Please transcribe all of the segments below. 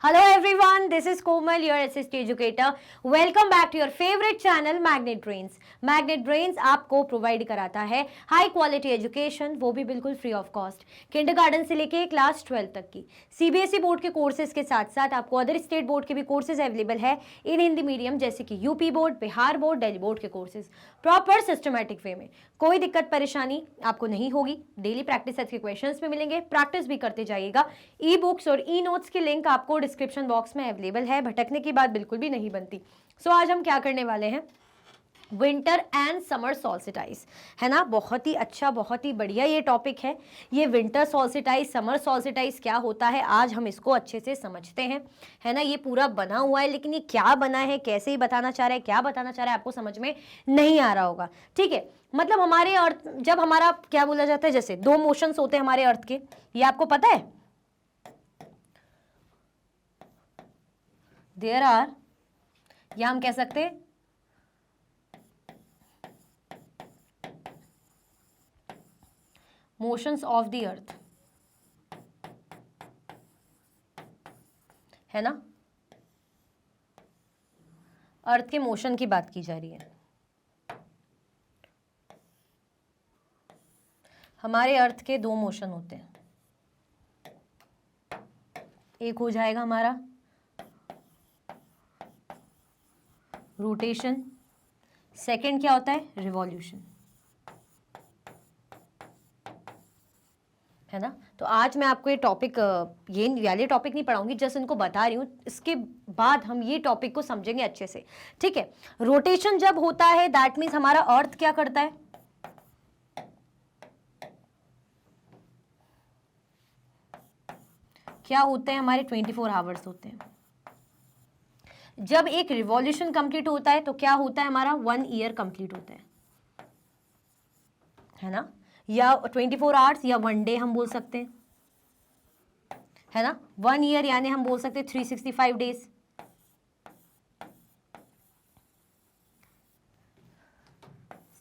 Hello everyone, this is Komal, your SST educator. Welcome back to your favorite channel Magnet Brains. Magnet Brains आपको provide कराता है high quality education, वो भी बिल्कुल free of cost, kindergarten से लेके class 12 तक की सीबीएसई बोर्ड के कोर्सेज के साथ साथ आपको अदर स्टेट बोर्ड के भी कोर्सेज अवेलेबल है इन हिंदी मीडियम, जैसे कि UP board, Bihar board, Delhi board के कोर्सेज प्रॉपर सिस्टमैटिक वे में। कोई दिक्कत परेशानी आपको नहीं होगी। डेली प्रैक्टिस सेट के क्वेश्चंस भी मिलेंगे, प्रैक्टिस भी करते जाइएगा। ई बुक्स और ई नोट्स की लिंक आपको डिस्क्रिप्शन बॉक्स में अवेलेबल है, भटकने की बात बिल्कुल भी नहीं बनती। सो आज हम क्या करने वाले हैं, विंटर एंड समर सॉल्स्टिटाइस, है ना। बहुत ही अच्छा, बहुत ही बढ़िया ये टॉपिक है। ये विंटर सॉल्स्टिटाइस, समर सॉल्स्टिटाइस क्या होता है, आज हम इसको अच्छे से समझते हैं, है ना। ये पूरा बना हुआ है, लेकिन ये क्या बना है, कैसे ही बताना चाह रहा है, क्या बताना चाह रहा है, आपको समझ में नहीं आ रहा होगा। ठीक है, मतलब हमारे अर्थ, जब हमारा क्या बोला जाता है, जैसे दो मोशंस होते हैं हमारे अर्थ के, ये आपको पता है। देयर आर, या हम कह सकते हैं मोशंस ऑफ द अर्थ, है ना। अर्थ के मोशन की बात की जा रही है। हमारे अर्थ के दो मोशन होते हैं, एक हो जाएगा हमारा रोटेशन, सेकंड क्या होता है, रिवॉल्यूशन, है ना। तो आज मैं आपको ये टॉपिक, ये वाले टॉपिक नहीं पढ़ाऊंगी, जस्ट इनको बता रही हूँ। इसके बाद हम ये टॉपिक को समझेंगे अच्छे से, ठीक है। रोटेशन जब होता है, दैट मीन्स हमारा अर्थ क्या करता है, क्या होते हैं हमारे 24 आवर्स होते हैं। जब एक रिवॉल्यूशन कंप्लीट होता है तो क्या होता है, हमारा 1 ईयर कंप्लीट होता है ना। या 24 आवर्स या 1 डे हम बोल सकते हैं, है ना। 1 ईयर यानी हम बोल सकते हैं 365 डेज,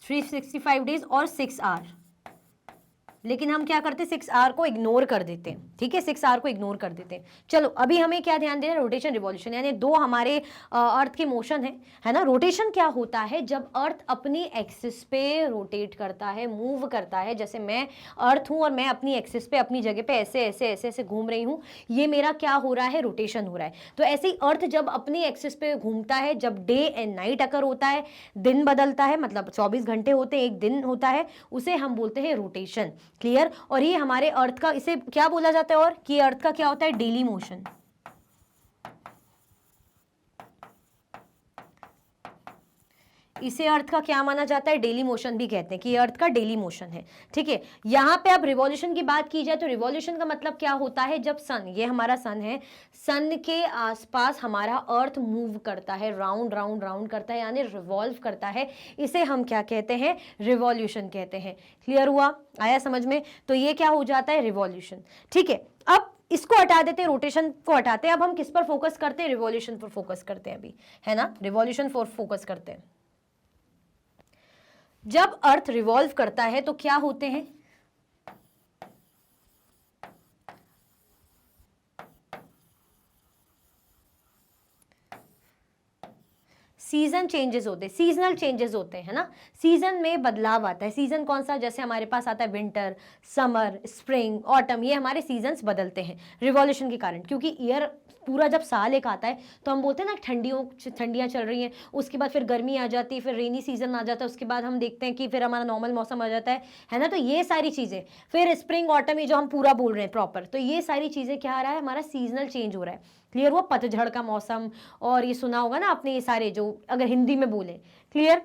365 डेज और 6 आवर। लेकिन हम क्या करते हैं, 6 आवर को इग्नोर कर देते हैं, ठीक है, 6 आवर को इग्नोर कर देते हैं। चलो अभी हमें क्या ध्यान देना है, रोटेशन रिवॉल्यूशन, यानी दो हमारे अर्थ के मोशन है ना। रोटेशन क्या होता है, जब अर्थ अपनी एक्सिस पे रोटेट करता है, मूव करता है। जैसे मैं अर्थ हूं और मैं अपनी एक्सिस पे, अपनी जगह पे ऐसे ऐसे ऐसे ऐसे घूम रही हूं, ये मेरा क्या हो रहा है, रोटेशन हो रहा है। तो ऐसे ही अर्थ जब अपनी एक्सिस पे घूमता है, जब डे एंड नाइट अकर होता है, दिन बदलता है, मतलब 24 घंटे होते हैं, एक दिन होता है, उसे हम बोलते हैं रोटेशन। क्लियर। और ये हमारे अर्थ का, इसे क्या बोला जाता है, और कि अर्थ का क्या होता है, डेली मोशन। इसे अर्थ का क्या माना जाता है, डेली मोशन भी कहते हैं, कि अर्थ का डेली मोशन है, ठीक है। यहां पे अब रिवॉल्यूशन की बात की जाए तो रिवॉल्यूशन का मतलब क्या होता है, जब सन, ये हमारा सन है, सन के आसपास हमारा अर्थ मूव करता है, राउंड राउंड राउंड करता है, यानी रिवॉल्व करता है, इसे हम क्या कहते हैं, रिवॉल्यूशन कहते हैं। क्लियर हुआ, आया समझ में। तो ये क्या हो जाता है, रिवॉल्यूशन, ठीक है। अब इसको हटा देते हैं, रोटेशन को हटाते हैं, अब हम किस पर फोकस करते हैं, रिवॉल्यूशन पर फोकस करते हैं अभी, है ना। रिवॉल्यूशन पर फोकस करते हैं। जब अर्थ रिवॉल्व करता है तो क्या होते हैं, सीजन चेंजेस होते हैं, सीजनल चेंजेस होते हैं ना। सीजन में बदलाव आता है। सीजन कौन सा, जैसे हमारे पास आता है विंटर, समर, स्प्रिंग, ऑटम, ये हमारे सीजन्स बदलते हैं रिवॉल्यूशन के कारण। क्योंकि ईयर पूरा जब साल एक आता है तो हम बोलते हैं ना, ठंडियाँ चल रही हैं, उसके बाद फिर गर्मी आ जाती है, फिर रेनी सीजन आ जाता है, उसके बाद हम देखते हैं कि फिर हमारा नॉर्मल मौसम आ जाता है ना। तो ये सारी चीज़ें, फिर स्प्रिंग, ऑटम, ये जो हम पूरा बोल रहे हैं प्रॉपर, तो ये सारी चीज़ें क्या आ रहा है, हमारा सीजनल चेंज हो रहा है। क्लियर हुआ, पतझड़ का मौसम, और ये सुना होगा ना आपने, ये सारे जो अगर हिंदी में बोले। Clear.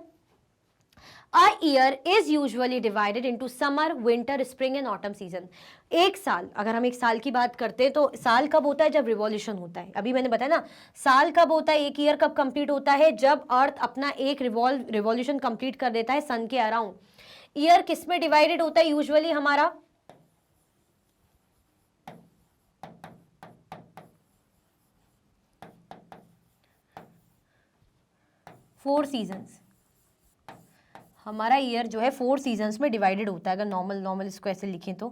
A year is usually divided into summer, winter, spring and autumn season. एक साल, अगर हम एक साल की बात करते हैं तो साल कब होता है, जब रिवॉल्यूशन होता है। अभी मैंने बताया ना, साल कब होता है, एक ईयर कब कंप्लीट होता है, जब अर्थ अपना एक रिवॉल्यूशन कंप्लीट कर देता है सन के अराउंड। ईयर किस में डिवाइडेड होता है यूजुअली, हमारा 4 सीजन्स। हमारा ईयर जो है 4 सीजन्स में डिवाइडेड होता है, अगर नॉर्मल इसको ऐसे लिखें तो।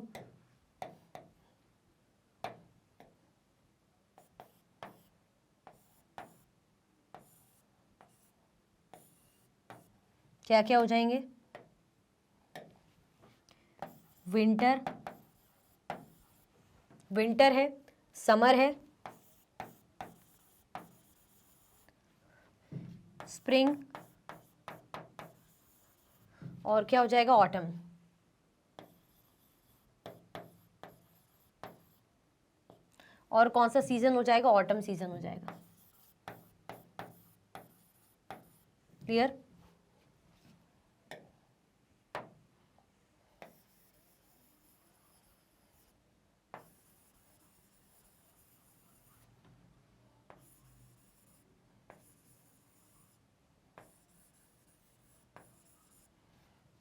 क्या क्या हो जाएंगे? विंटर, विंटर है, समर है, स्प्रिंग, और क्या हो जाएगा? ऑटम। और कौन सा सीजन हो जाएगा? ऑटम सीजन हो जाएगा। क्लियर?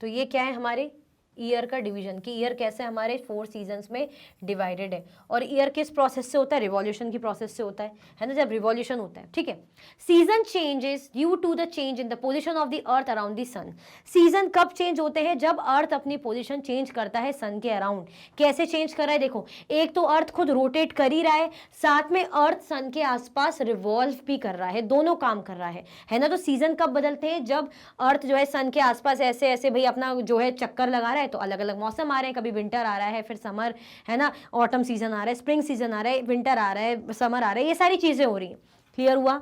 तो ये क्या है हमारे ईयर का डिवीजन, कि ईयर कैसे हमारे 4 सीजन्स में डिवाइडेड है। और ईयर किस प्रोसेस से होता है? रिवॉल्यूशन की प्रोसेस से होता है ना, जब रिवॉल्यूशन होता है। ठीक है। Season changes due to the change in the position of the earth around the sun. Season कब चेंज होते हैं? जब अर्थ अपनी पोजीशन चेंज करता है सन के अराउंड। कैसे चेंज कर रहा है? देखो, एक तो अर्थ खुद रोटेट कर ही रहा है, साथ में अर्थ सन के आसपास रिवॉल्व भी कर रहा है, दोनों काम कर रहा है ना। तो सीजन कब बदलते हैं? जब अर्थ जो है सन के आसपास ऐसे ऐसे भाई अपना जो है चक्कर लगा रहा है, तो अलग अलग मौसम आ रहे हैं, कभी विंटर आ रहा है, फिर समर, है ना, ऑटम सीजन आ रहा है, स्प्रिंग सीजन आ रहा है, विंटर आ रहा है, समर आ रहा है, ये सारी चीजें हो रही हैं। क्लियर हुआ?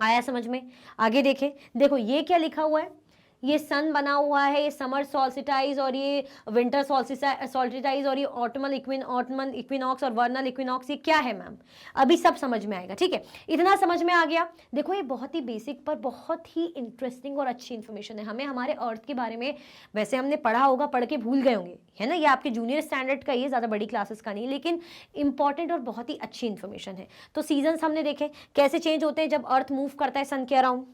आया समझ में? आगे देखें, देखो ये क्या लिखा हुआ है, ये सन बना हुआ है, ये समर सॉल्स्टिटाइज और ये विंटर सॉल्स्टिटाइज और ये ऑटमल इक्विनॉक्स और वर्नल इक्विनॉक्स, ये क्या है मैम? अभी सब समझ में आएगा। ठीक है, इतना समझ में आ गया। देखो ये बहुत ही बेसिक पर बहुत ही इंटरेस्टिंग और अच्छी इन्फॉर्मेशन है। हमें हमारे अर्थ के बारे में वैसे हमने पढ़ा होगा, पढ़ के भूल गए होंगे, है ना। ये आपके जूनियर स्टैंडर्ड का, ये ज़्यादा बड़ी क्लासेस का नहीं, लेकिन इंपॉर्टेंट और बहुत ही अच्छी इन्फॉर्मेशन है। तो सीजन्स हमने देखे कैसे चेंज होते हैं जब अर्थ मूव करता है सन के अराउंड।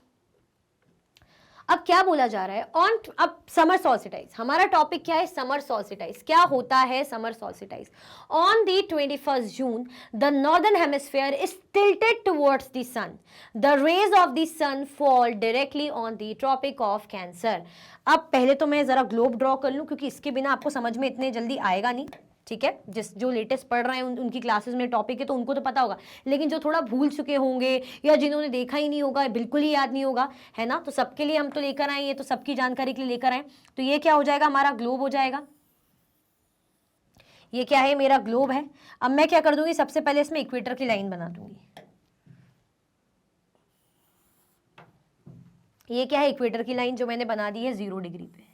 अब क्या बोला जा रहा है ऑन, अब समर सॉल्स्टिटाइज, हमारा टॉपिक क्या है? Summer solstice. क्या होता है summer solstice? On the 21st June the northern hemisphere is tilted towards the sun, the rays of the sun fall directly on the Tropic of Cancer. अब पहले तो मैं जरा ग्लोब ड्रॉ कर लूं, क्योंकि इसके बिना आपको समझ में इतने जल्दी आएगा नहीं। ठीक है, जो लेटेस्ट पढ़ रहे हैं उनकी क्लासेस में टॉपिक है तो उनको तो पता होगा, लेकिन जो थोड़ा भूल चुके होंगे या जिन्होंने देखा ही नहीं होगा, बिल्कुल ही याद नहीं होगा, है ना, तो सबके लिए हम तो लेकर आए, ये तो सबकी जानकारी के लिए लेकर आए। तो ये क्या हो जाएगा? हमारा ग्लोब हो जाएगा। ये क्या है? मेरा ग्लोब है। अब मैं क्या कर दूंगी? सबसे पहले इसमें इक्वेटर की लाइन बना दूंगी। ये क्या है? इक्वेटर की लाइन जो मैंने बना दी है 0 डिग्री पे।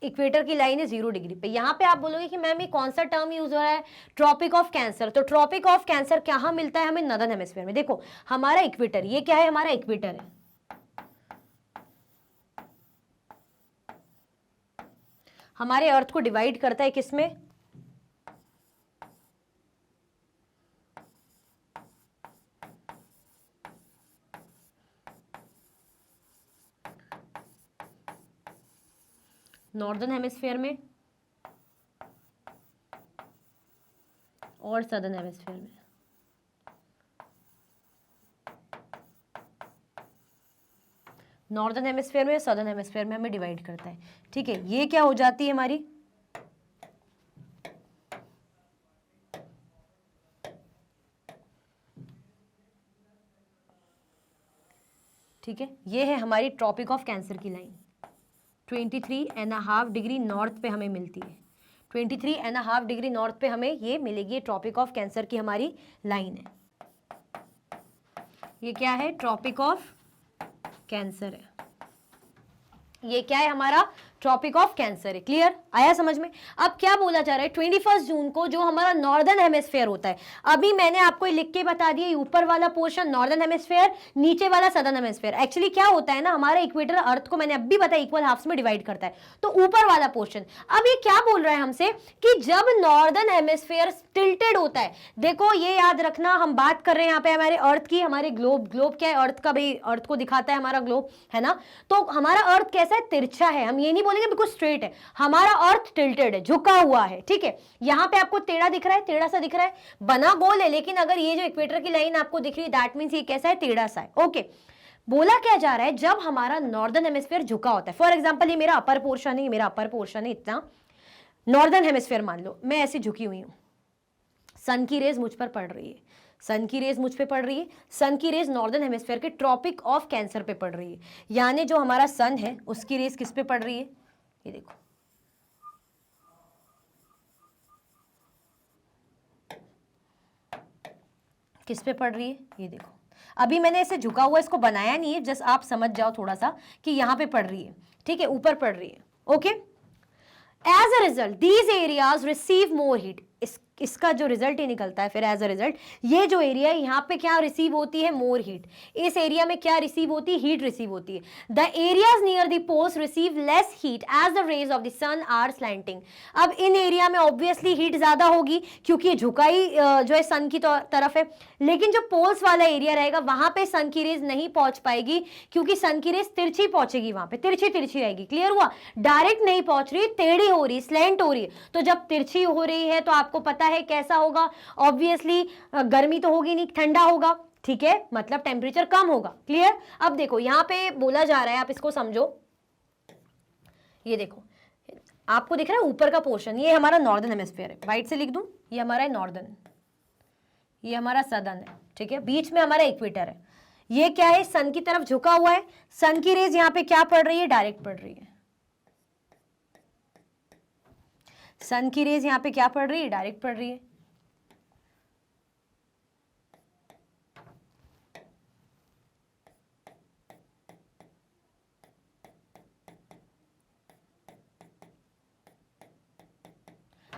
इक्वेटर की लाइन है 0 डिग्री पे। यहां पे आप बोलोगे कि मैम ये कौन सा टर्म यूज हो रहा है? Tropic of Cancer. तो ट्रॉपिक ऑफ कैंसर कहां मिलता है हमें? नॉर्दर्न हेमिस्फीयर में। देखो हमारा इक्वेटर, ये क्या है? हमारा इक्वेटर है। हमारे अर्थ को डिवाइड करता है किसमें? नॉर्दर्न हेमिस्फीयर में और सदर्न हेमिस्फीयर में। नॉर्दर्न हेमिस्फीयर में, सदर्न हेमिस्फीयर में हमें डिवाइड करता है। ठीक है, ये क्या हो जाती है हमारी? ठीक है, ये है हमारी ट्रॉपिक ऑफ कैंसर की लाइन। 23.5 डिग्री नॉर्थ पे हमें मिलती है। 23.5 डिग्री नॉर्थ पे हमें ये मिलेगी, ट्रॉपिक ऑफ कैंसर की हमारी लाइन है। ये क्या है? ट्रॉपिक ऑफ कैंसर है। ये क्या है? हमारा ट्रॉपिक ऑफ कैंसर है। क्लियर? आया समझ में? अब क्या बोला जा रहा है? 21 जून को जो हमारा नॉर्दर्न हेमिस्फीयर होता है, अभी मैंने आपको लिख के बता दिया, ऊपर वाला पोर्शन नॉर्दर्न हेमिस्फीयर, नीचे वाला सदर्न हेमिस्फीयर। एक्चुअली क्या होता है ना, हमारा इक्वेटर अर्थ को मैंने अभी बताया इक्वल हाफ्स में डिवाइड करता है, तो ऊपर वाला पोर्शन। अब ये क्या बोल रहा है हमसे कि जब नॉर्दर्न हेमिस्फीयर टिल्टेड होता है, देखो ये याद रखना, हम बात कर रहे हैं यहाँ पे हमारे अर्थ की, हमारे ग्लोब क्या है? अर्थ का, भाई अर्थ को दिखाता है हमारा ग्लोब, है ना। तो हमारा अर्थ कैसा है? तिरछा है। हम ये नहीं बोलेंगे बिल्कुल स्ट्रेट है, हमारा अर्थ टिल्टेड है, झुका हुआ है। ठीक है, यहां पे आपको टेढ़ा दिख रहा है, टेढ़ा सा दिख रहा है, बना गोल है, लेकिन अगर ये जो इक्वेटर की लाइन आपको दिख रही है, दैट मींस ये कैसा है? टेढ़ा सा है। ओके, बोला क्या जा रहा है? जब हमारा नॉर्दर्न हेमिस्फीयर झुका होता है, फॉर एग्जांपल ये मेरा अपर पोर्शन है, मेरा अपर पोर्शन है इतना, नॉर्दर्न हेमिस्फीयर मान लो मैं ऐसे झुकी हुई हूं, सन की रेज मुझ पर पड़ रही है, सन की रेज मुझ पे पड़ रही है, सन की रेज नॉर्दर्न हेमिस्फेयर के ट्रॉपिक ऑफ कैंसर पे पड़ रही है, यानी जो हमारा सन है उसकी रेज किस पे पड़ रही है, ये देखो, किस पे पड़ रही है, ये देखो। अभी मैंने इसे झुका हुआ इसको बनाया नहीं है, जस्ट आप समझ जाओ थोड़ा सा कि यहां पे पड़ रही है, ठीक है, ऊपर पड़ रही है, okay. As a result these areas receive more heat, इसका जो रिजल्ट ही निकलता है फिर एज अ रिजल्ट, ये जो एरिया है यहाँ पे क्या रिसीव होती है, मोर हीट। इस एरिया में क्या रिसीव होती है, हीट रिसीव होती है। The areas near the poles receive less heat as the rays of the sun are slanting. अब इन एरिया में ऑब्वियसली हीट ज्यादा होगी क्योंकि झुकाई जो है सन की तरफ है, लेकिन जो पोल्स वाला एरिया रहेगा वहां पे सन की रेज नहीं पहुंच पाएगी क्योंकि सन की रेज तिरछी पहुंचेगी, वहां पे तिरछी तिरछी रहेगी। क्लियर हुआ, डायरेक्ट नहीं पहुंच रही, टेढ़ी हो रही, स्लैंट हो रही है। तो जब तिरछी हो रही है तो आपको पता है कैसा होगा, ऑब्वियसली गर्मी तो होगी नहीं, ठंडा होगा, ठीक है, मतलब टेम्परेचर कम होगा। क्लियर। अब देखो यहां पे बोला जा रहा है, आप इसको समझो, ये देखो आपको दिख रहा है ऊपर का पोर्शन, ये हमारा नॉर्दर्न हेमिस्फीयर है, राइट से लिख दूं, ये हमारा है नॉर्दर्न, ये हमारा सदर्न है, ठीक है, बीच में हमारा इक्वेटर है। ये क्या है, सन की तरफ झुका हुआ है, सन की रेज यहां पे क्या पड़ रही है, डायरेक्ट पड़ रही है। सन की रेज यहां पे क्या पड़ रही है, डायरेक्ट पड़ रही है।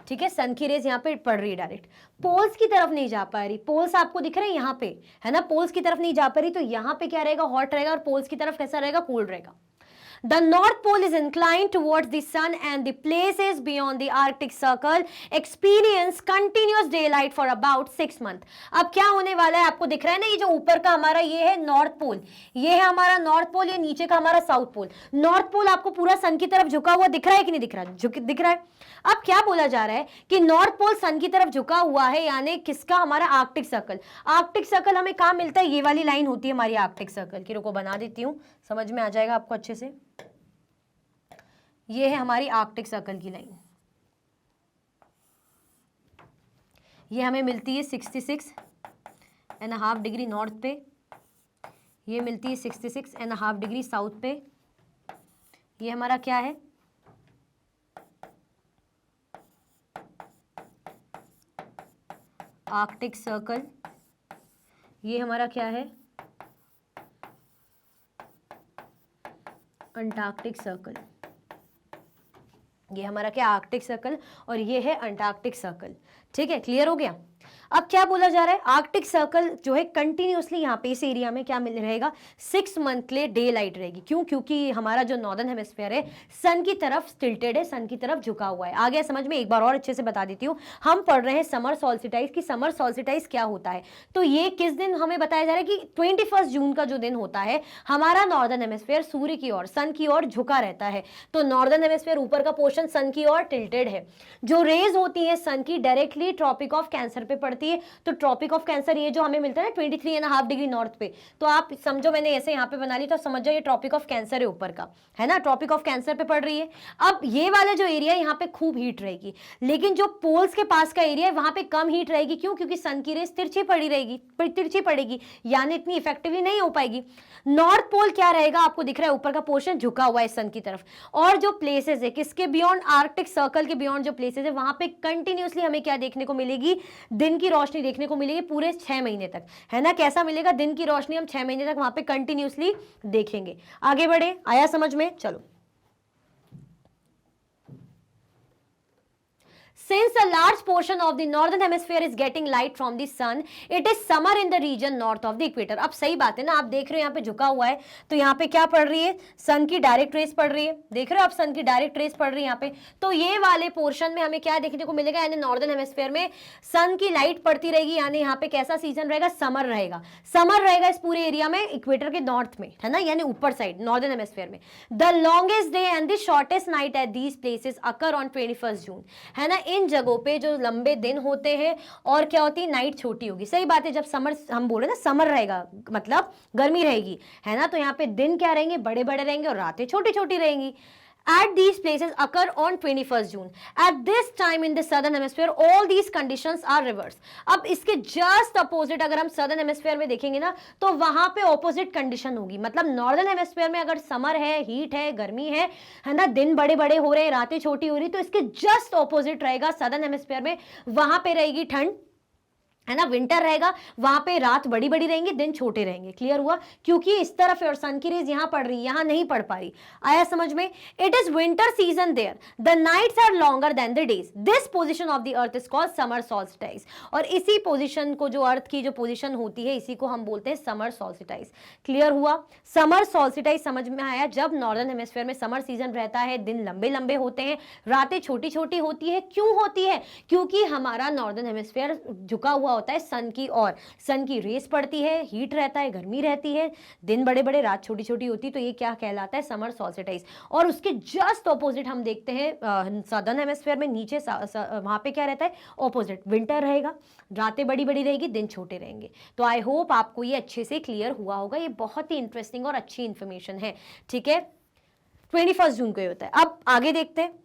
ठीक है, सन की रेज यहाँ पे पड़ रही है डायरेक्ट, पोल्स की तरफ नहीं जा पा रही। पोल्स आपको दिख रहे हैं यहाँ पे, है ना, पोल्स की तरफ नहीं जा पा रही, तो यहाँ पे क्या रहेगा, हॉट रहेगा, और पोल्स की तरफ कैसा रहेगा, कोल्ड रहेगा। The North Pole is inclined towards the sun and the places beyond the Arctic Circle experience continuous daylight for about 6 months. अब क्या होने वाला है, आपको दिख रहा है ना, ये जो ऊपर का हमारा ये है नॉर्थ पोल, ये है हमारा नॉर्थ पोल, ये नीचे का हमारा साउथ पोल। नॉर्थ पोल आपको पूरा सन की तरफ झुका हुआ दिख रहा है कि नहीं दिख रहा, दिख रहा है। अब क्या बोला जा रहा है कि नॉर्थ पोल सन की तरफ झुका हुआ है, यानी किसका, हमारा आर्कटिक सर्कल। आर्कटिक सर्कल हमें कहाँ मिलता है, ये वाली लाइन होती है हमारी आर्कटिक सर्कल की, रुको बना देती हूँ, समझ में आ जाएगा आपको अच्छे से। ये है हमारी आर्कटिक सर्कल की लाइन, ये हमें मिलती है 66.5 डिग्री नॉर्थ पे, ये मिलती है 66.5 डिग्री साउथ पे। ये हमारा क्या है, आर्कटिक सर्कल। ये हमारा क्या है, अंटार्कटिक सर्कल। ये हमारा क्या, आर्कटिक सर्कल, और ये है अंटार्कटिक सर्कल। ठीक है, क्लियर हो गया। अब क्या बोला जा रहा है, आर्कटिक सर्कल जो है कंटिन्यूसली यहाँ पे इस एरिया में क्या मिल रहेगा, 6 मंथ के लिए डे लाइट रहेगी। क्यों, क्योंकि हमारा जो नॉर्दर्न हेमिस्फीयर है सन की तरफ टिल्टेड है, सन की तरफ झुका हुआ है। आ गया समझ में, एक बार और अच्छे से बता देती हूँ। हम पढ़ रहे हैं समर सॉल्स्टिटाइज की, समर सॉल्स्टिटाइज क्या होता है। तो ये किस दिन हमें बताया जा रहा है कि 21 जून का जो दिन होता है, हमारा नॉर्दर्न हेमिस्फीयर सूर्य की ओर, सन की ओर झुका रहता है। तो नॉर्दर्न हेमिस्फीयर ऊपर का पोर्शन सन की ओर टिल्टेड है। जो रेज होती है सन की डायरेक्टली ट्रॉपिक ऑफ कैंसर पे पड़ती है। तो ट्रॉपिक ऑफ कैंसर ये जो हमें मिलता है ना 23.5 डिग्री नॉर्थ पे, तो आप समझो मैंने ऐसे यहाँ पे बना ली, तो समझ जाओ ये ट्रॉपिक ऑफ कैंसर है ऊपर का, है ना, ट्रॉपिक ऑफ कैंसर पे पड़ रही है। अब ये वाला जो एरिया है यहाँ पे खूब हीट रहेगी, लेकिन जो पोल्स के पास का एरिया है वहां पे कम हीट रहेगी। क्यों, क्योंकि सन की रेस तिरछी पड़ी रहेगी, तिरछी पड़ेगी, यानी इतनी इफेक्टिवली नहीं हो पाएगी। नॉर्थ पोल क्या रहेगा, आपको दिख रहा है ऊपर का पोर्शन झुका हुआ है सन की तरफ, और जो प्लेसेस है किसके बियॉन्ड, आर्कटिक सर्कल के बियॉन्ड जो प्लेसेस है वहां पे कंटिन्यूसली हमें क्या देखने को मिलेगी, दिन की रोशनी देखने को मिलेगी पूरे 6 महीने तक, है ना। कैसा मिलेगा, दिन की रोशनी हम 6 महीने तक वहां पे कंटिन्यूसली देखेंगे। आगे बढ़े, आया समझ में, चलो। Since a large portion of the northern hemisphere is getting light from the sun, it is summer in the region north of the equator. अब सही बात है ना, आप देख रहे हो यहाँ पे झुका हुआ है, तो यहाँ पे क्या पड़ रही है, सन की डायरेक्ट रेस पड़ रही है। देख रहे हो आप, सन की डायरेक्ट रेस पड़ रही है यहाँ पे। तो ये वाले पोर्शन में हमें क्या देखने को मिलेगा, यानी नॉर्दर्न हेमिस्फीयर में सन की लाइट पड़ती रहेगी, यानी यहाँ पे कैसा सीजन रहेगा, समर रहेगा। समर रहेगा इस पूरे एरिया में, इक्वेटर के नॉर्थ में, है ना, यानी ऊपर साइड नॉर्दर्न हेमिस्फीयर में। The longest day and the shortest night at these places occur on 21 जून, है ना। इन जगहों पे जो लंबे दिन होते हैं और क्या होती है, नाइट छोटी होगी। सही बात है, जब समर हम बोले ना समर रहेगा मतलब गर्मी रहेगी, है ना, तो यहाँ पे दिन क्या रहेंगे, बड़े बड़े रहेंगे और रातें छोटी छोटी रहेंगी। at these places occur on 21st June. At this time in the southern hemisphere all these conditions are reversed. अब इसके जस्ट अपोजिट अगर हम southern hemisphere में देखेंगे ना तो वहां पे ऑपोजिट कंडीशन होगी. मतलब नॉर्दर्न हेमिस्फीयर में अगर समर है, हीट है, गर्मी है ना, दिन बड़े बड़े हो रहे हैं, रातें छोटी हो रही, तो इसके जस्ट ऑपोजिट रहेगा southern हेमिस्फीयर में. वहां पे रहेगी ठंड, है ना, विंटर रहेगा, वहां पे रात बड़ी बड़ी रहेंगी, दिन छोटे रहेंगे. क्लियर हुआ? क्योंकि इस तरफ और सन की रेज यहां पड़ रही, यहां नहीं पड़ पा रही. आया समझ में? It is winter season there, the nights are longer than the days. This position of the earth is called summer solstice. और इसी पोजीशन को, जो अर्थ की जो पोजीशन होती है, इसी को हम बोलते हैं समर सॉल्स्टिस. क्लियर हुआ? समर सॉल्स्टिस समझ में आया? जब नॉर्दर्न हेमिस्फीयर में समर सीजन रहता है, दिन लंबे लंबे होते हैं, रातें छोटी छोटी होती है. क्यों होती है? क्योंकि हमारा नॉर्दर्न हेमिस्फीयर झुका हुआ होता है सन की ओर. सन की रेस पड़ती है, हीट रहता है, गर्मी रहती है, दिन बड़े बड़े, रात छोटी छोटी होती है. तो ये क्या कहलाता है? Summer solstice. और उसके जस्ट ऑपोजिट हम देखते हैं सदर्न हेमिस्फीयर में, नीचे वहां पे क्या रहता है? ऑपोजिट, विंटर रहेगा, रातें बड़ी बड़ी रहेगी, दिन छोटे रहेंगे. तो आई होप आपको ये अच्छे से क्लियर हुआ होगा. ये बहुत ही इंटरेस्टिंग और अच्छी इंफॉर्मेशन है. ठीक है, 21 जून को ये होता है. अब आगे देखते हैं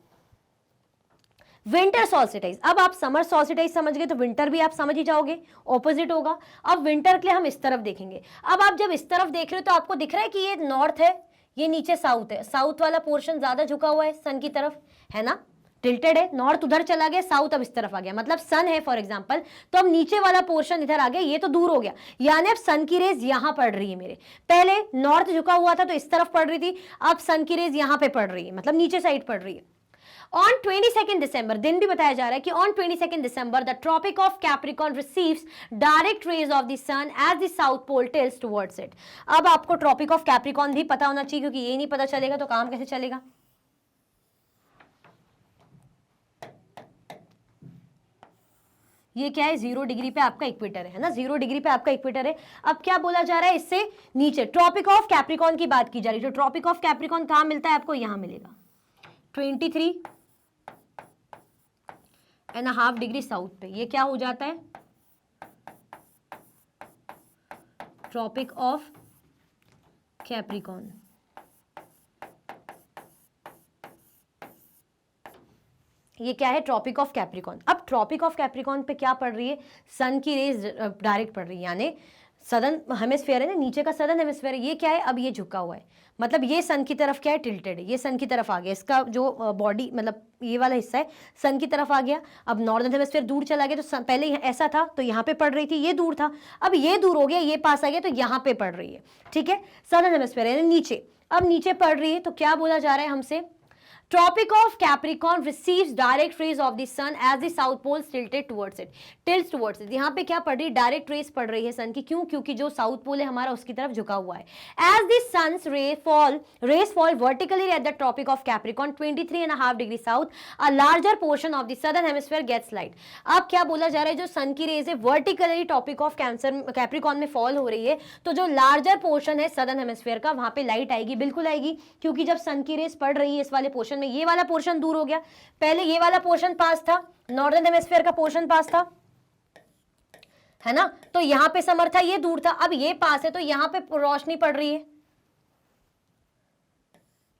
विंटर सॉल्स्टिस. अब आप समर सॉल्स्टिस समझ गए तो विंटर भी आप समझ ही जाओगे, ऑपोजिट होगा. अब विंटर के लिए हम इस तरफ देखेंगे. अब आप जब इस तरफ देख रहे हो तो आपको दिख रहा है कि ये नॉर्थ है, ये नीचे साउथ है. साउथ वाला पोर्शन ज्यादा झुका हुआ है सन की तरफ, है ना, टिल्टेड है. नॉर्थ उधर चला गया, साउथ अब इस तरफ आ गया. मतलब सन है फॉर एग्जांपल, तो अब नीचे वाला पोर्शन इधर आ गया, ये तो दूर हो गया. यानी अब सन की रेज यहां पड़ रही है मेरे. पहले नॉर्थ झुका हुआ था तो इस तरफ पड़ रही थी, अब सन की रेज यहां पे पड़ रही है, मतलब नीचे साइड पड़ रही है. On 22nd December, दिन भी बताया जा रहा है कि on 22nd December, the Tropic of Capricorn receives direct rays of the sun as the South Pole tilts towards it. अब आपको Tropic of Capricorn भी पता होना चाहिए, क्योंकि ये नहीं पता चलेगा तो काम कैसे चलेगा. ये क्या है? 0 डिग्री पे आपका इक्वेटर है ना, 0 डिग्री पे आपका इक्वेटर है. अब क्या बोला जा रहा है? इससे नीचे ट्रॉपिक ऑफ कैप्रिकॉर्न की बात की जा रही है. तो ट्रॉपिक ऑफ कैप्रिकॉर्न कहां मिलता है आपको? यहां मिलेगा, 23.5 डिग्री साउथ पे. ये क्या हो जाता है? Tropic of Capricorn. ये क्या है? Tropic of Capricorn. अब ट्रॉपिक ऑफ कैप्रिकॉर्न पे क्या पड़ रही है? सन की रेज डायरेक्ट पड़ रही है, यानी सदर्न हेमिस्फीयर है ना, नीचे का सदर्न हेमिस्फीयर है. ये क्या है? अब ये झुका हुआ है, मतलब ये सन की तरफ क्या है? टिल्टेड है. ये सन की तरफ आ गया, इसका जो बॉडी, मतलब ये वाला हिस्सा है, सन की तरफ आ गया. अब नॉर्दर्न हेमिस्फीयर दूर चला गया, तो पहले ऐसा था तो यहाँ पे पड़ रही थी, ये दूर था, अब ये दूर हो गया, ये पास आ गया, तो यहाँ पे पड़ रही है. ठीक है, सदर्न हेमिस्फीयर है नीचे, अब नीचे पड़ रही है. तो क्या बोला जा रहा है हमसे? Tropic of Capricorn receives direct rays of the sun as the south pole tilts towards it. यहाँ पे क्या पड़ रही है? डायरेक्ट रेस पड़ रही है सन की. क्यों? क्योंकि जो साउथ पोल है हमारा उसकी तरफ झुका हुआ है. As the sun's rays fall vertically at the Tropic of Capricorn 23.5 degree south, a larger portion of the southern hemisphere gets light. अब क्या बोला जा रहा है? जो सन की रेज है वर्टिकली टॉपिक ऑफ कैप्रिकॉर्न में फॉल हो रही है, तो जो लार्जर पोर्शन है सदर्न हेमिस्फीयर का, वहां पे लाइट आएगी, बिल्कुल आएगी. क्योंकि जब सन की रेज पड़ रही है इस वाले पोर्शन में, ये वाला पोर्शन दूर हो गया, पहले ये वाला पोर्शन पास था, नॉर्दर्न हेमिस्फीयर का पोर्शन पास था, है ना, तो यहां पे समर था, ये दूर था, अब ये पास है, तो यहां पे रोशनी पड़ रही है,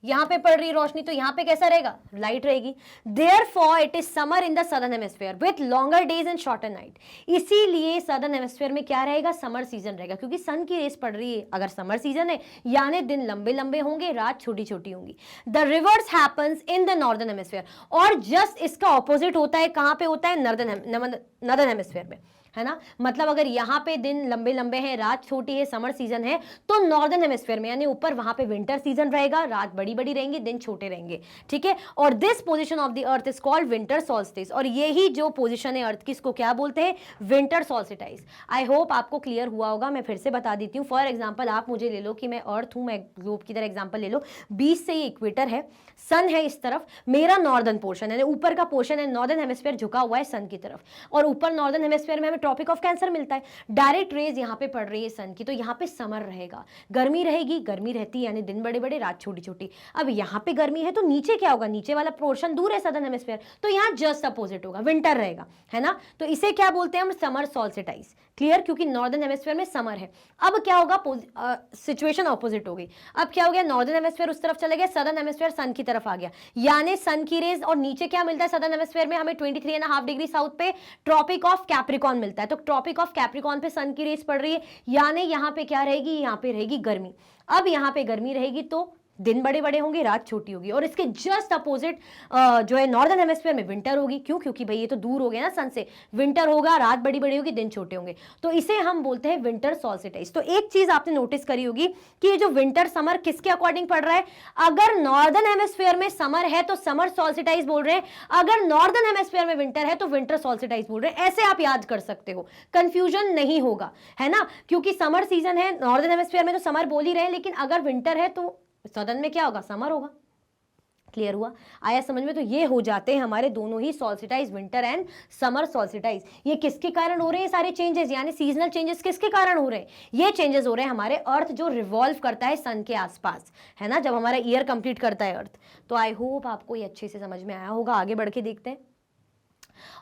यहां पे पड़ रही रोशनी, तो यहां पे कैसा रहेगा? लाइट रहेगी. Therefore it is summer in the southern hemisphere with longer days and shorter night. इसीलिए सदर्न हेमिस्फीयर में क्या रहेगा? समर सीजन रहेगा, क्योंकि सन की रेस पड़ रही है. अगर समर सीजन है यानी दिन लंबे लंबे होंगे, रात छोटी छोटी होंगी. The reverse happens in the northern hemisphere. और जस्ट इसका ऑपोजिट होता है, कहां पे होता है? नॉर्दर्न हेमिस्फीयर में, है ना. मतलब अगर यहाँ पे दिन लंबे लंबे हैं, रात छोटी है, समर सीजन है, तो नॉर्दर्न हेमिस्फीयर में यानी ऊपर वहां पे विंटर सीजन रहेगा, रात बड़ी बड़ी रहेंगी, दिन छोटे रहेंगे. ठीक है, और this position of the earth is called winter solstice. और यही जो पोजीशन है अर्थ की, इसको क्या बोलते हैं? Winter solstice. आई होप आपको क्लियर हुआ होगा. मैं फिर से बता देती हूँ. फॉर एग्जाम्पल आप मुझे ले लो कि मैं अर्थ हूँ, मैं ग्लोब की तरह एग्जाम्पल ले लो. बीच से ये इक्वेटर है, सन है इस तरफ, मेरा नॉर्दर्न पोर्शन है, ऊपर का पोर्शन है, नॉर्दर्न हेमिस्फीयर झुका हुआ है सन की तरफ, और ऊपर नॉर्दर्न हेमिस्फीयर में हमें ट्रॉपिक ऑफ कैंसर मिलता है। डायरेक्ट रेज यहाँ पे पड़ रही है सन की, तो यहाँ पे समर रहेगा, गर्मी रहेगी, गर्मी रहती है यानी दिन बड़े बड़े रात छोटी छोटी। अब यहाँ पे गर्मी है तो नीचे क्या होगा, नीचे वाला पोर्शन दूर है सदर्न हेमिस्फीयर, तो यहाँ जस्ट अपोजिट होगा, विंटर रहेगा, है ना। तो इसे क्या बोलते हैं हम, समर सॉल्स्टिटाइज। क्लियर, क्योंकि नॉर्दर्न हेमिस्फीयर में समर है। अब क्या होगा, सिचुएशन ऑपोजिट हो गई। अब क्या हो गया, नॉर्दर्न हेमिस्फीयर उस तरफ चले गए, सदर्न हेमिस्फीयर सन की तरफ आ गया, यानी सन की रेज, और नीचे क्या मिलता है सदर्न हेमिस्फीयर में हमें 23.5 डिग्री साउथ पे ट्रॉपिक ऑफ कैप्रिकॉन मिलता है। तो ट्रॉपिक ऑफ कैप्रिकॉन पे सन की रेज पड़ रही है, यानी यहाँ पे क्या रहेगी, यहाँ पे रहेगी गर्मी। अब यहाँ पे गर्मी रहेगी तो दिन बड़े बड़े होंगे, रात छोटी होगी, और इसके जस्ट अपोजिट जो है नॉर्दर्न हेमिस्फीयर में विंटर होगी। क्यों, क्योंकि भाई ये तो दूर हो गया ना सन से, विंटर होगा, रात बड़ी बड़ी होगी, दिन छोटे होंगे, तो इसे हम बोलते हैं विंटर सॉल्स्टिटाइज। तो एक चीज आपने नोटिस करी होगी कि ये जो विंटर समर किसके अकॉर्डिंग पड़ रहा है, अगर नॉर्दर्न हेमिस्फीयर में समर है तो समर सॉल्स्टिटाइज बोल रहे हैं, अगर नॉर्दर्न हेमिस्फीयर में विंटर है तो विंटर सॉल्स्टिटाइज बोल रहे हैं। ऐसे आप याद कर सकते हो, कंफ्यूजन नहीं होगा, है ना, क्योंकि समर सीजन है, नॉर्दर्न हेमिस्फीयर में तो समर बोल ही रहे हैं, लेकिन अगर विंटर है तो सदन में क्या होगा, समर होगा। क्लियर हुआ, आया समझ में। तो ये हो जाते हैं हमारे दोनों ही सॉल्स्टिटाइज, विंटर एंड समर सॉल्स्टिटाइज। ये किसके कारण हो रहे हैं सारे चेंजेस, यानी सीजनल चेंजेस किसके कारण हो रहे हैं, ये चेंजेस हो रहे हैं हमारे अर्थ जो रिवॉल्व करता है सन के आसपास, है ना, जब हमारा ईयर कंप्लीट करता है अर्थ। तो आई होप आपको ये अच्छे से समझ में आया होगा। आगे बढ़ के देखते हैं।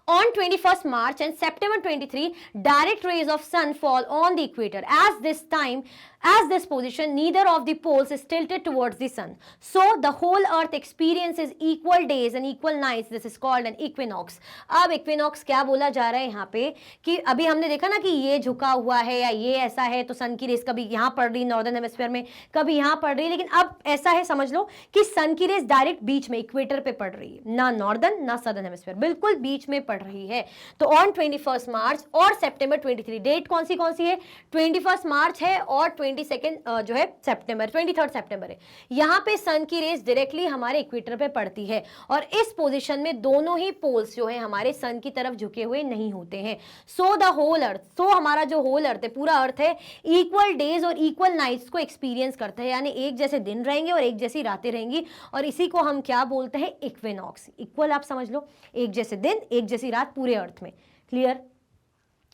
On 21st March and September 23, direct rays of sun fall on the equator. As this position, neither of the poles is tilted towards the sun. So the whole earth experiences equal days and equal nights. This is called an equinox. अब equinox क्या बोला जा रहा है यहाँ पे कि अभी हमने देखा ना कि ये झुका हुआ है या ये ऐसा है, तो सन की रेस कभी यहाँ पड़ रही नॉर्दर्न हेमिस्फीयर में, कभी यहाँ पड़ रही है, लेकिन अब ऐसा है समझ लो कि सन की रेस डायरेक्ट बीच में इक्वेटर पे पड़ रही है, ना नॉर्दर्न ना सदर्न हेमिस्फीयर, बिल्कुल बीच में पड़ रही है। तो ऑन 21 मार्च और सितंबर 23, डेट कौन सी है, 21 मार्च है और 22 जो है सितंबर, 23 सितंबर है। यहाँ पे सन की रेस डायरेक्टली हमारे इक्वेटर पे पड़ती है, और इस पोजीशन में दोनों ही पोल्स जो है हमारे सन की तरफ झुके हुए नहीं होते हैं। सो द होल अर्थ, सो हमारा जो होल अर्थ है, पूरा अर्थ है, इक्वल डेज और इक्वल नाइट्स को एक्सपीरियंस करता है, यानी एक जैसे दिन रहेंगे और एक जैसी रातें रहेंगी, और इसी को हम क्या बोलते हैं, इक्विनॉक्स। इक्वल आप समझ लो, एक जैसे दिन एक जैसी रात पूरे अर्थ में। क्लियर,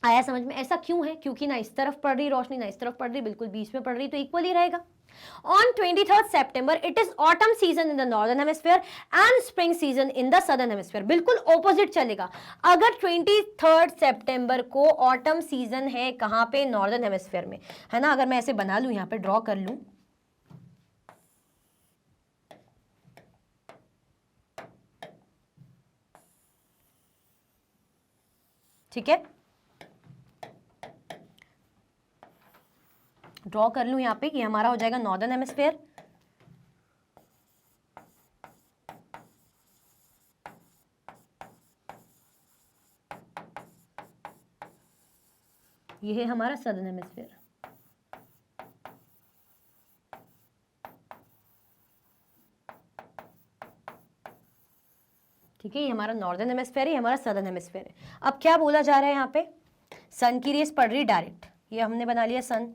आया समझ में। ऐसा क्यों है, क्योंकि ना इस तरफ पड़ रही रोशनी ना इस तरफ पड़ रही, बिल्कुल बीच में पड़ रही, तो इक्वल ही रहेगा। On 23rd September, it is autumn season in the northern hemisphere and spring season in the southern hemisphere. बिल्कुल ऑपोजिट चलेगा। अगर 23rd September को ऑटम सीजन है कहाँ पे, नॉर्दर्न हेमिस्फीयर में, है ना। अगर मैं ऐसे बना लूं, यहाँ पे ड्रॉ कर लूं, ठीक है, ड्रॉ कर लूं यहाँ पे कि हमारा हो जाएगा नॉर्दर्न हेमिस्फीयर, ये है हमारा सदर्न हेमिस्फीयर। ठीक है, ये हमारा नॉर्दर्न हेमिस्फीयर है, ये हमारा सदर्न हेमिस्फीयर है। अब क्या बोला जा रहा है यहाँ पे, सन की रेस पड़ रही डायरेक्ट, ये हमने बना लिया सन,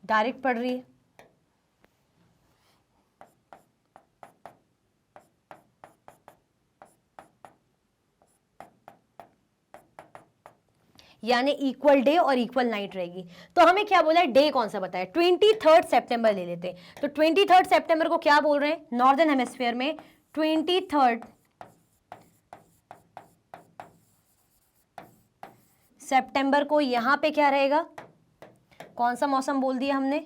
डायरेक्ट पड़ रही है। यानी इक्वल डे और इक्वल नाइट रहेगी। तो हमें क्या बोला है, डे कौन सा बताया, 23 सितंबर ले लेते हैं। तो 23 सितंबर को क्या बोल रहे हैं, नॉर्दर्न हेमिस्फीयर में 23 सितंबर को यहां पे क्या रहेगा, कौन सा मौसम बोल दिया हमने,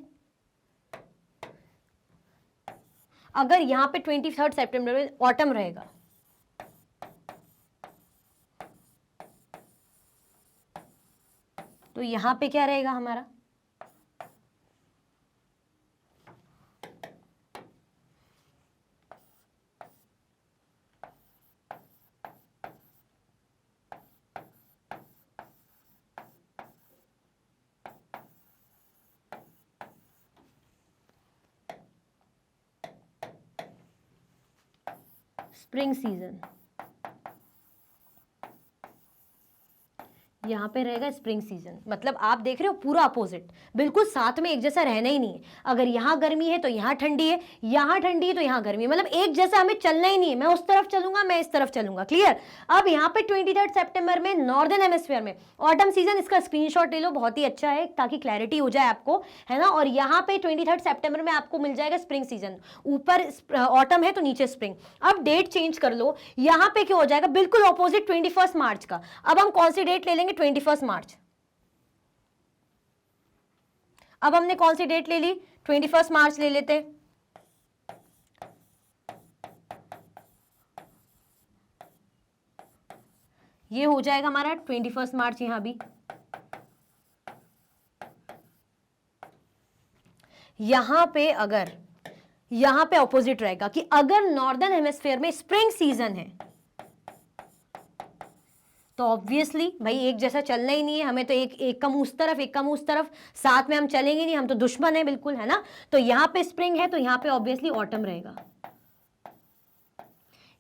अगर यहां पे 23 सितंबर में ऑटम रहेगा, तो यहां पे क्या रहेगा हमारा, स्प्रिंग सीजन। यहाँ पे रहेगा स्प्रिंग सीजन। मतलब आप देख रहे हो पूरा अपोजिट, बिल्कुल साथ में एक जैसा रहना ही नहीं है। अगर यहाँ गर्मी है तो यहाँ ठंडी है, यहाँ ठंडी है तो यहाँ गर्मी है, मतलब एक जैसा हमें चलना ही नहीं है। मैं उस तरफ चलूंगा, मैं इस तरफ चलूंगा। क्लियर। अब यहाँ पे 23 सितंबर में नॉर्दर्न हेमिस्फीयर में ऑटम सीजन, इसका स्क्रीनशॉट ले लो, बहुत ही अच्छा है ताकि क्लैरिटी हो जाए आपको, है ना। और यहाँ पे 23 सितंबर में आपको मिल जाएगा स्प्रिंग सीजन, ऊपर ऑटम है तो नीचे स्प्रिंग। अब डेट चेंज कर लो, यहाँ पे क्या हो जाएगा, बिल्कुल ऑपोजिट 21 मार्च का। अब हम कौन सी डेट ले लेंगे, 21 मार्च। अब हमने कौन सी डेट ले ली, 21 मार्च ले लेते। ये हो जाएगा हमारा 21 मार्च। यहां भी यहां पे अगर यहां पे ऑपोजिट रहेगा कि अगर नॉर्दर्न हेमिस्फीयर में स्प्रिंग सीजन है तो ऑब्वियसली भाई एक जैसा चलना ही नहीं है हमें, तो एक कम उस तरफ, एक कम उस तरफ, साथ में हम चलेंगे नहीं, हम तो दुश्मन है बिल्कुल, है ना। तो यहां पे स्प्रिंग है तो यहां पे ऑब्वियसली ऑटम रहेगा।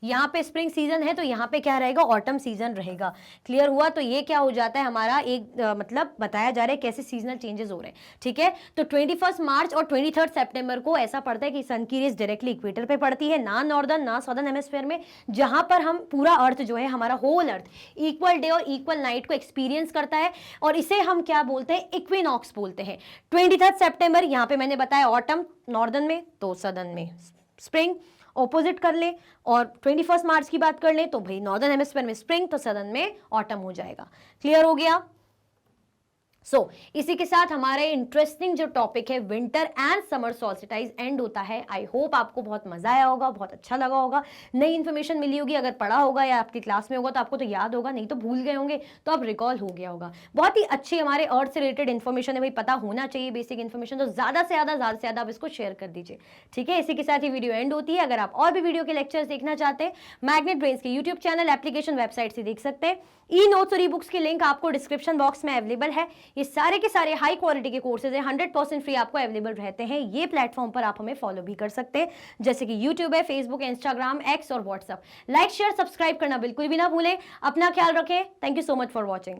यहाँ पे स्प्रिंग सीजन है तो यहाँ पे क्या रहेगा, ऑटम सीजन रहेगा। क्लियर हुआ। तो ये क्या हो जाता है हमारा एक मतलब बताया जा रहा है कैसे सीजनल चेंजेस हो रहे हैं। ठीक है। तो 21 मार्च और 23 सितंबर को ऐसा पड़ता है कि सन की रेस डायरेक्टली इक्वेटर पे पड़ती है, ना नॉर्दर्न ना सदर्न हेमिस्फीयर में, जहां पर हम पूरा अर्थ जो है, हमारा होल अर्थ इक्वल डे और इक्वल नाइट को एक्सपीरियंस करता है। और इसे हम क्या बोलते हैं, इक्विनॉक्स बोलते हैं। 23 सितंबर यहाँ पे मैंने बताया ऑटम नॉर्दर्न में, तो सदर्न में स्प्रिंग, ऑपोजिट कर ले। और 21 मार्च की बात कर ले तो भाई नॉर्दर्न हेमिस्फीयर में स्प्रिंग तो सदर्न में ऑटम हो जाएगा। क्लियर हो गया। इसी के साथ हमारे इंटरेस्टिंग जो टॉपिक है विंटर एंड समर सॉल्स्टिटाइज एंड होता है। आई होप आपको बहुत मजा आया होगा, बहुत अच्छा लगा होगा, नई इन्फॉर्मेशन मिली होगी। अगर पढ़ा होगा या आपकी क्लास में होगा तो आपको तो याद होगा, नहीं तो भूल गए होंगे तो अब रिकॉल हो गया होगा। बहुत ही अच्छी हमारे अर्थ से रिलेटेड इन्फॉर्मेशन है भाई, पता होना चाहिए बेसिक इन्फॉर्मेशन, तो ज्यादा से ज्यादा आप इसको शेयर कर दीजिए। ठीक है। इसी के साथ ही वीडियो एंड होती है। अगर आप और भी वीडियो के लेक्चर्स देखना चाहते हैं, मैग्नेट ब्रेन्स के यूट्यूब चैनल, एप्लीकेशन, वेबसाइट से देख सकते हैं। ई नोट्स और ई बुक्स की लिंक आपको डिस्क्रिप्शन बॉक्स में अवेलेबल है। ये सारे के सारे हाई क्वालिटी के कोर्सेज है, 100% फ्री आपको अवेलेबल रहते हैं। ये प्लेटफॉर्म पर आप हमें फॉलो भी कर सकते हैं, जैसे कि यूट्यूब है, फेसबुक, इंस्टाग्राम, एक्स और व्हाट्सएप। लाइक शेयर सब्सक्राइब करना बिल्कुल भी ना भूलें। अपना ख्याल रखें। Thank you so much for watching.